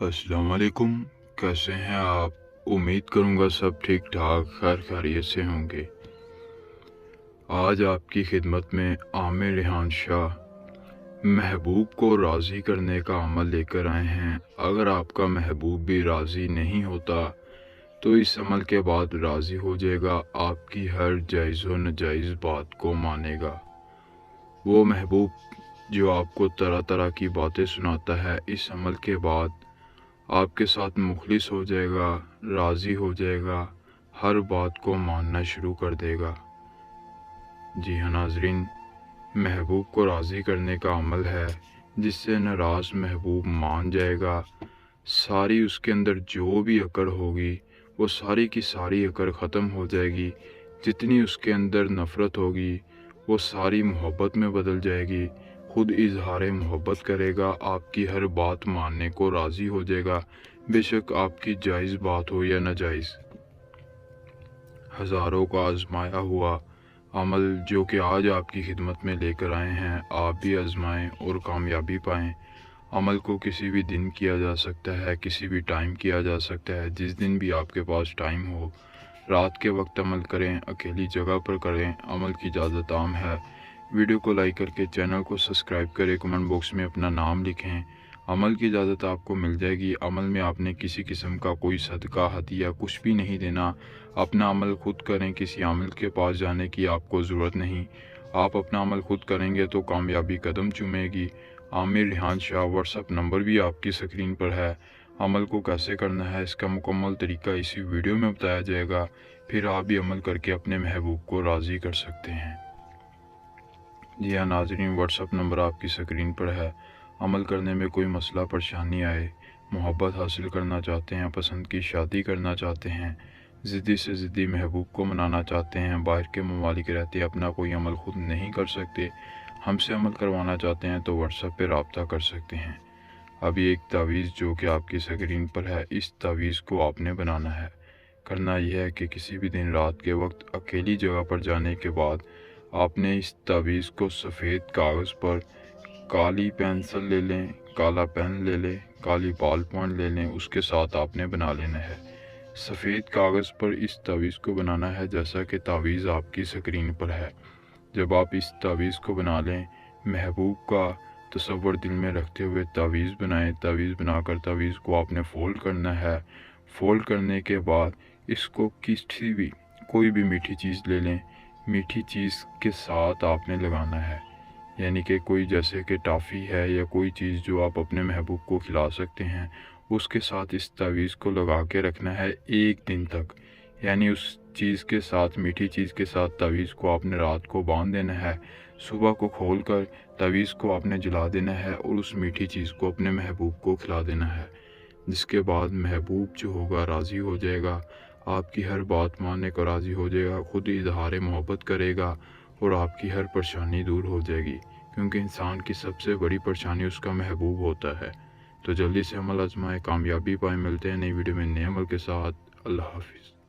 अस्सलाम वालेकुम। कैसे हैं आप? उम्मीद करूँगा सब ठीक ठाक खैर खैरियत से होंगे। आज आपकी खिदमत में आमिर रेहान शाह महबूब को राज़ी करने का अमल लेकर आए हैं। अगर आपका महबूब भी राज़ी नहीं होता तो इस अमल के बाद राज़ी हो जाएगा, आपकी हर जायज़ व नाजायज़ बात को मानेगा। वो महबूब जो आपको तरह तरह की बातें सुनाता है, इस अमल के बाद आपके साथ मुखलिस हो जाएगा, राज़ी हो जाएगा, हर बात को मानना शुरू कर देगा। जी हाँ नाज़रीन, महबूब को राज़ी करने का अमल है जिससे नाराज़ महबूब मान जाएगा। सारी उसके अंदर जो भी अकड़ होगी वो सारी की सारी अकड़ ख़त्म हो जाएगी। जितनी उसके अंदर नफ़रत होगी वो सारी मोहब्बत में बदल जाएगी। खुद इजहार मोहब्बत करेगा, आपकी हर बात मानने को राज़ी हो जाएगा, बेशक आपकी जायज़ बात हो या नाजायज़। हज़ारों का आजमाया हुआ अमल जो कि आज आपकी खिदमत में लेकर आए हैं, आप भी आजमाएं और कामयाबी पाएं। अमल को किसी भी दिन किया जा सकता है, किसी भी टाइम किया जा सकता है, जिस दिन भी आपके पास टाइम हो। रात के वक्त अमल करें, अकेली जगह पर करें, अमल की इजाज़त आम है। वीडियो को लाइक करके चैनल को सब्सक्राइब करें, कमेंट बॉक्स में अपना नाम लिखें। अमल की इजाज़त आपको मिल जाएगी। अमल में आपने किसी किस्म का कोई सदका हदिया कुछ भी नहीं देना। अपना अमल खुद करें, किसी आमिल के पास जाने की आपको ज़रूरत नहीं। आप अपना अमल खुद करेंगे तो कामयाबी कदम चूमेगी। आमिर रेहान शाह व्हाट्सएप नंबर भी आपकी स्क्रीन पर है। अमल को कैसे करना है इसका मुकम्मल तरीका इसी वीडियो में बताया जाएगा, फिर आप भी अमल करके अपने महबूब को राज़ी कर सकते हैं। जी हाँ नाज़रीन, व्हाट्सएप नंबर आपकी स्क्रीन पर है। अमल करने में कोई मसला परेशानी आए, मोहब्बत हासिल करना चाहते हैं, पसंद की शादी करना चाहते हैं, ज़िद्दी से ज़िद्दी महबूब को मनाना चाहते हैं, बाहर के ममालिक रहते अपना कोई अमल खुद नहीं कर सकते, हमसे अमल करवाना चाहते हैं तो व्हाट्सएप पर रब्ता कर सकते हैं। अभी एक तावीज़ जो कि आपकी स्क्रीन पर है, इस तावीज़ को आपने बनाना है। करना यह है कि किसी भी दिन रात के वक्त अकेली जगह पर जाने के बाद आपने इस तावीज़ को सफ़ेद कागज़ पर काली पेंसिल ले लें, काला पेन ले लें, काली बॉल पॉइंट ले लें, उसके साथ आपने बना लेना है। सफ़ेद कागज़ पर इस तावीज़ को बनाना है जैसा कि तावीज़ आपकी स्क्रीन पर है। जब आप इस तावीज़ को बना लें, महबूब का तसव्वुर दिल में रखते हुए तावीज़ बनाएं। तावीज़ बनाकर तावीज़ को आपने फ़ोल्ड करना है। फ़ोल्ड करने के बाद इसको किसी भी कोई भी मीठी चीज़ ले लें, मीठी चीज़ के साथ आपने लगाना है, यानी कि कोई जैसे कि टॉफ़ी है या कोई चीज़ जो आप अपने महबूब को खिला सकते हैं, उसके साथ इस तावीज़ को लगा के रखना है 1 दिन तक। यानी उस चीज़ के साथ, मीठी चीज़ के साथ तावीज़ को आपने रात को बांध देना है। सुबह को खोल कर तावीज़ को आपने जला देना है और उस मीठी चीज़ को अपने महबूब को खिला देना है, जिसके बाद महबूब जो होगा राज़ी हो जाएगा, आपकी हर बात मानने को राज़ी हो जाएगा, खुद इजहार मोहब्बत करेगा और आपकी हर परेशानी दूर हो जाएगी, क्योंकि इंसान की सबसे बड़ी परेशानी उसका महबूब होता है। तो जल्दी से अमल आजमाएं, कामयाबी पाएं। मिलते हैं नई वीडियो में नए अमल के साथ। अल्लाह हाफिज़।